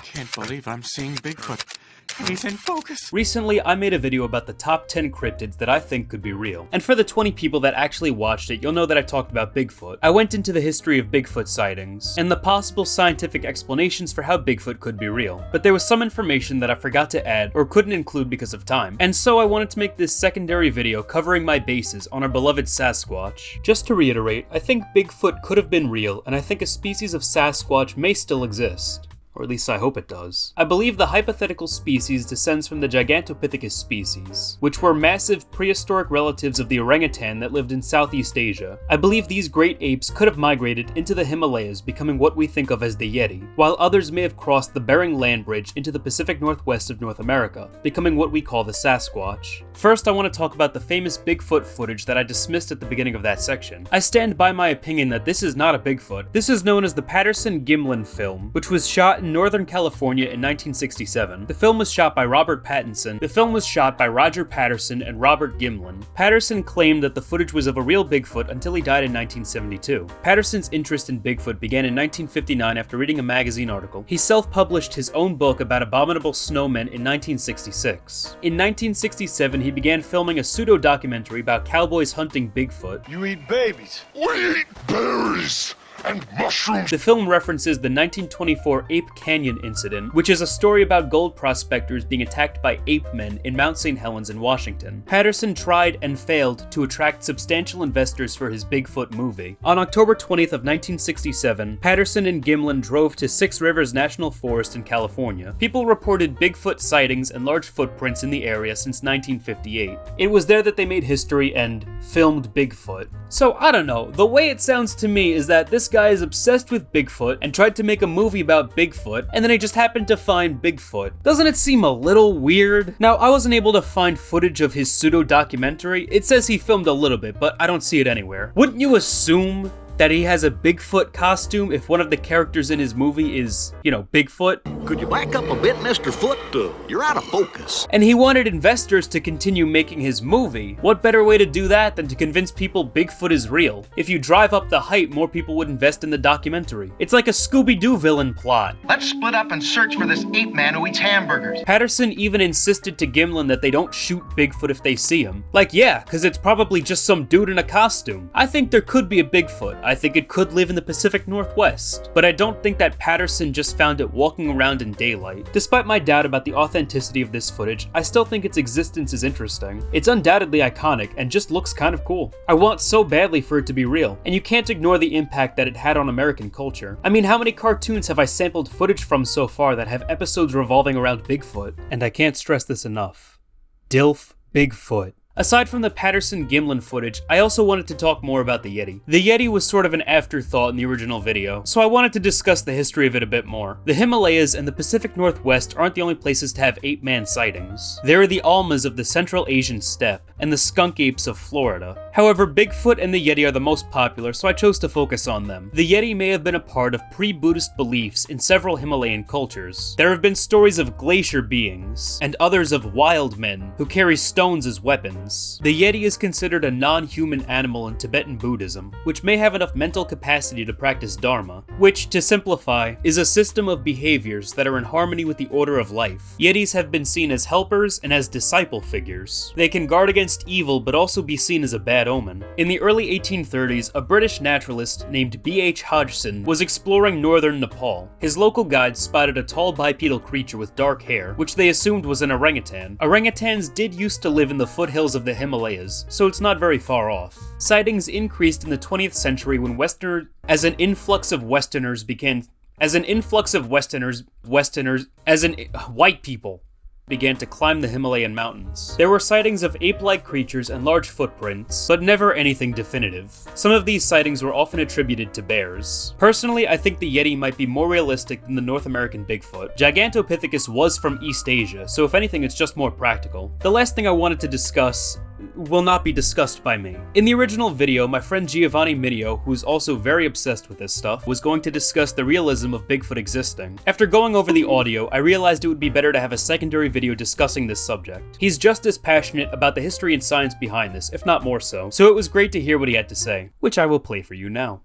can't believe I'm seeing Bigfoot. He's in focus. Recently, I made a video about the top 10 cryptids that I think could be real. And for the 20 people that actually watched it, you'll know that I talked about Bigfoot. I went into the history of Bigfoot sightings, and the possible scientific explanations for how Bigfoot could be real. But there was some information that I forgot to add, or couldn't include because of time. And so I wanted to make this secondary video covering my bases on our beloved Sasquatch. Just to reiterate, I think Bigfoot could have been real, and I think a species of Sasquatch may still exist. Or at least I hope it does. I believe the hypothetical species descends from the Gigantopithecus species, which were massive prehistoric relatives of the orangutan that lived in Southeast Asia. I believe these great apes could have migrated into the Himalayas, becoming what we think of as the Yeti, while others may have crossed the Bering Land Bridge into the Pacific Northwest of North America, becoming what we call the Sasquatch. First, I want to talk about the famous Bigfoot footage that I dismissed at the beginning of that section. I stand by my opinion that this is not a Bigfoot. This is known as the Patterson-Gimlin film, which was shot in Northern California in 1967. The film was shot by Robert Pattinson. The film was shot by Roger Patterson and Robert Gimlin. Patterson claimed that the footage was of a real Bigfoot until he died in 1972. Patterson's interest in Bigfoot began in 1959 after reading a magazine article. He self-published his own book about abominable snowmen in 1966. In 1967, he began filming a pseudo-documentary about cowboys hunting Bigfoot. You eat babies. We eat berries and mushrooms. The film references the 1924 Ape Canyon incident, which is a story about gold prospectors being attacked by ape men in Mount St. Helens in Washington. Patterson tried and failed to attract substantial investors for his Bigfoot movie. On October 20th of 1967, Patterson and Gimlin drove to Six Rivers National Forest in California. People reported Bigfoot sightings and large footprints in the area since 1958. It was there that they made history and filmed Bigfoot. So I don't know, the way it sounds to me is that this guy is obsessed with Bigfoot and tried to make a movie about Bigfoot, and then he just happened to find Bigfoot. Doesn't it seem a little weird? Now, I wasn't able to find footage of his pseudo-documentary. It says he filmed a little bit, but I don't see it anywhere. Wouldn't you assume that he has a Bigfoot costume if one of the characters in his movie is, Bigfoot? Could you back up a bit, Mr. Foot? You're out of focus. And he wanted investors to continue making his movie. What better way to do that than to convince people Bigfoot is real? If you drive up the hype, more people would invest in the documentary. It's like a Scooby-Doo villain plot. Let's split up and search for this ape man who eats hamburgers. Patterson even insisted to Gimlin that they don't shoot Bigfoot if they see him. Like, yeah, because it's probably just some dude in a costume. I think there could be a Bigfoot. I think it could live in the Pacific Northwest. But I don't think that Patterson just found it walking around in daylight. Despite my doubt about the authenticity of this footage, I still think its existence is interesting. It's undoubtedly iconic and just looks kind of cool. I want so badly for it to be real, and you can't ignore the impact that it had on American culture. I mean, how many cartoons have I sampled footage from so far that have episodes revolving around Bigfoot? And I can't stress this enough. DILF Bigfoot. Aside from the Patterson-Gimlin footage, I also wanted to talk more about the Yeti. The Yeti was sort of an afterthought in the original video, so I wanted to discuss the history of it a bit more. The Himalayas and the Pacific Northwest aren't the only places to have ape-man sightings. There are the Almas of the Central Asian steppe, and the skunk apes of Florida. However, Bigfoot and the Yeti are the most popular, so I chose to focus on them. The Yeti may have been a part of pre-Buddhist beliefs in several Himalayan cultures. There have been stories of glacier beings, and others of wild men who carry stones as weapons. The Yeti is considered a non-human animal in Tibetan Buddhism, which may have enough mental capacity to practice Dharma, which, to simplify, is a system of behaviors that are in harmony with the order of life. Yetis have been seen as helpers and as disciple figures. They can guard against evil but also be seen as a bad omen. In the early 1830s, a British naturalist named B.H. Hodgson was exploring northern Nepal. His local guides spotted a tall bipedal creature with dark hair, which they assumed was an orangutan. Orangutans did used to live in the foothills of the Himalayas, so it's not very far off. Sightings increased in the 20th century when as an influx of white people began to climb the Himalayan mountains. There were sightings of ape-like creatures and large footprints, but never anything definitive. Some of these sightings were often attributed to bears. Personally, I think the Yeti might be more realistic than the North American Bigfoot. Gigantopithecus was from East Asia, so if anything, it's just more practical. The last thing I wanted to discuss will not be discussed by me. In the original video, my friend Giovanni Minio, who's also very obsessed with this stuff, was going to discuss the realism of Bigfoot existing. After going over the audio, I realized it would be better to have a secondary video discussing this subject. He's just as passionate about the history and science behind this, if not more so it was great to hear what he had to say, which I will play for you now.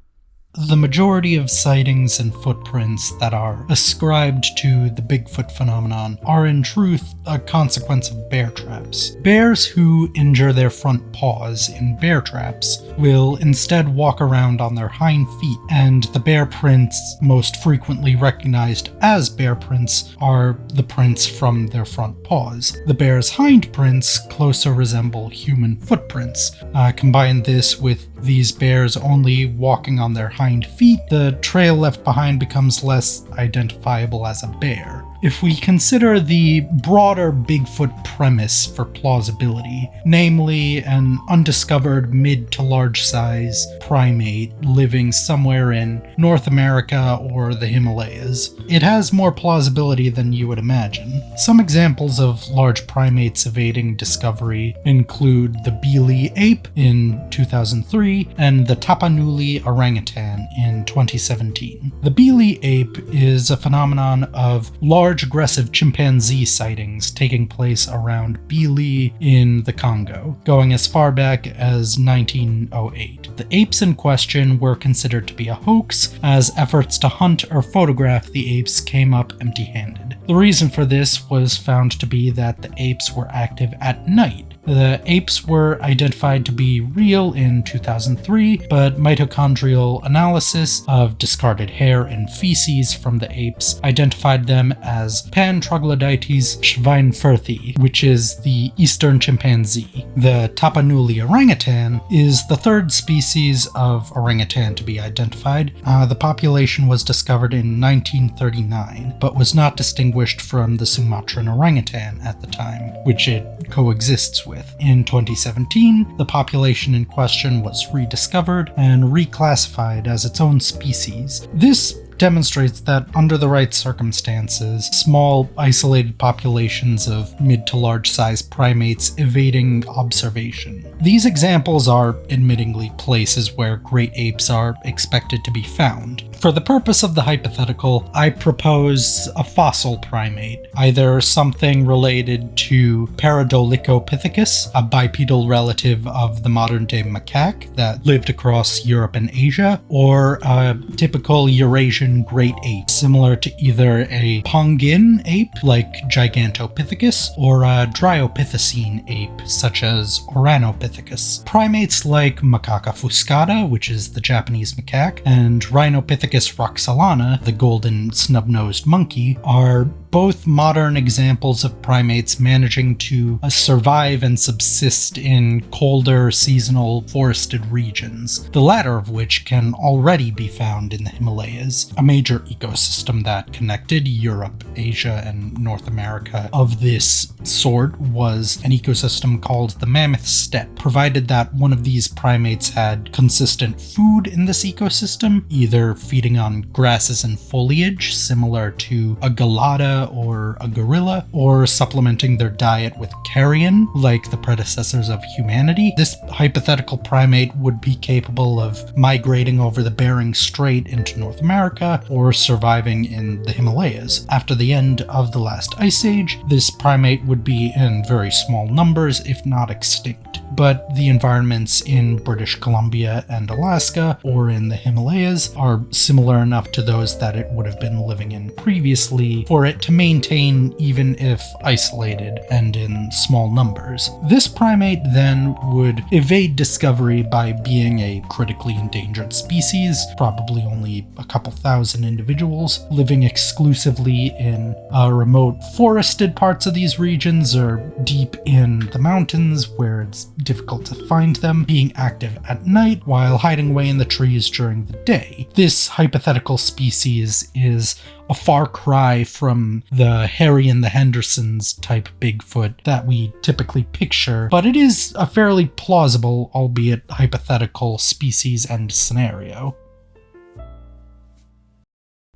the majority of sightings and footprints that are ascribed to the Bigfoot phenomenon are in truth a consequence of bear traps. Bears who injure their front paws in bear traps will instead walk around on their hind feet, and the bear prints most frequently recognized as bear prints are the prints from their front paws. The bear's hind prints closer resemble human footprints. Combine this with these bears only walking on their hind feet, the trail left behind becomes less identifiable as a bear. If we consider the broader Bigfoot premise for plausibility, namely an undiscovered mid to large size primate living somewhere in North America or the Himalayas, it has more plausibility than you would imagine. Some examples of large primates evading discovery include the Beely ape in 2003 and the Tapanuli orangutan in 2017. The Beely ape is a phenomenon of large aggressive chimpanzee sightings taking place around Beely in the Congo, going as far back as 1908. The apes in question were considered to be a hoax, as efforts to hunt or photograph the apes came up empty-handed. The reason for this was found to be that the apes were active at night. The apes were identified to be real in 2003, but mitochondrial analysis of discarded hair and feces from the apes identified them as Pan troglodytes schweinfurthi, which is the eastern chimpanzee. The Tapanuli orangutan is the third species of orangutan to be identified. The population was discovered in 1939, but was not distinguished from the Sumatran orangutan at the time, which it coexists with. In 2017, the population in question was rediscovered and reclassified as its own species. This demonstrates that under the right circumstances, small, isolated populations of mid to large size primates evading observation. These examples are admittingly places where great apes are expected to be found. For the purpose of the hypothetical, I propose a fossil primate, either something related to Paradolichopithecus, a bipedal relative of the modern-day macaque that lived across Europe and Asia, or a typical Eurasian great ape, similar to either a Pongin ape like Gigantopithecus or a Dryopithecine ape such as Oranopithecus. Primates like Macaca fuscata, which is the Japanese macaque, and Rhinopithecus roxellana, the golden snub-nosed monkey, are both modern examples of primates managing to survive and subsist in colder, seasonal, forested regions, the latter of which can already be found in the Himalayas, a major ecosystem that connected Europe, Asia, and North America. Of this sort was an ecosystem called the Mammoth Steppe, provided that one of these primates had consistent food in this ecosystem, either feeding on grasses and foliage, similar to a gelada or a gorilla, or supplementing their diet with carrion, like the predecessors of humanity. This hypothetical primate would be capable of migrating over the Bering Strait into North America, or surviving in the Himalayas. After the end of the last ice age, this primate would be in very small numbers, if not extinct. But the environments in British Columbia and Alaska, or in the Himalayas, are similar enough to those that it would have been living in previously for it to maintain, even if isolated and in small numbers. This primate then would evade discovery by being a critically endangered species, probably only a couple thousand individuals, living exclusively in remote forested parts of these regions or deep in the mountains where it's difficult to find them, being active at night while hiding away in the trees during the day. This hypothetical species is a far cry from the Harry and the Hendersons type Bigfoot that we typically picture, but it is a fairly plausible, albeit hypothetical, species and scenario.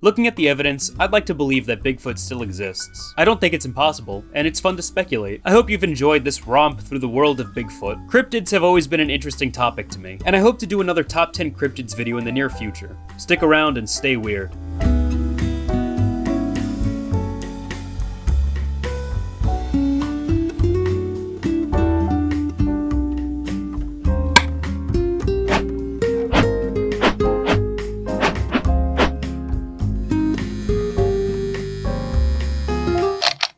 Looking at the evidence, I'd like to believe that Bigfoot still exists. I don't think it's impossible, and it's fun to speculate. I hope you've enjoyed this romp through the world of Bigfoot. Cryptids have always been an interesting topic to me, and I hope to do another top 10 cryptids video in the near future. Stick around and stay weird.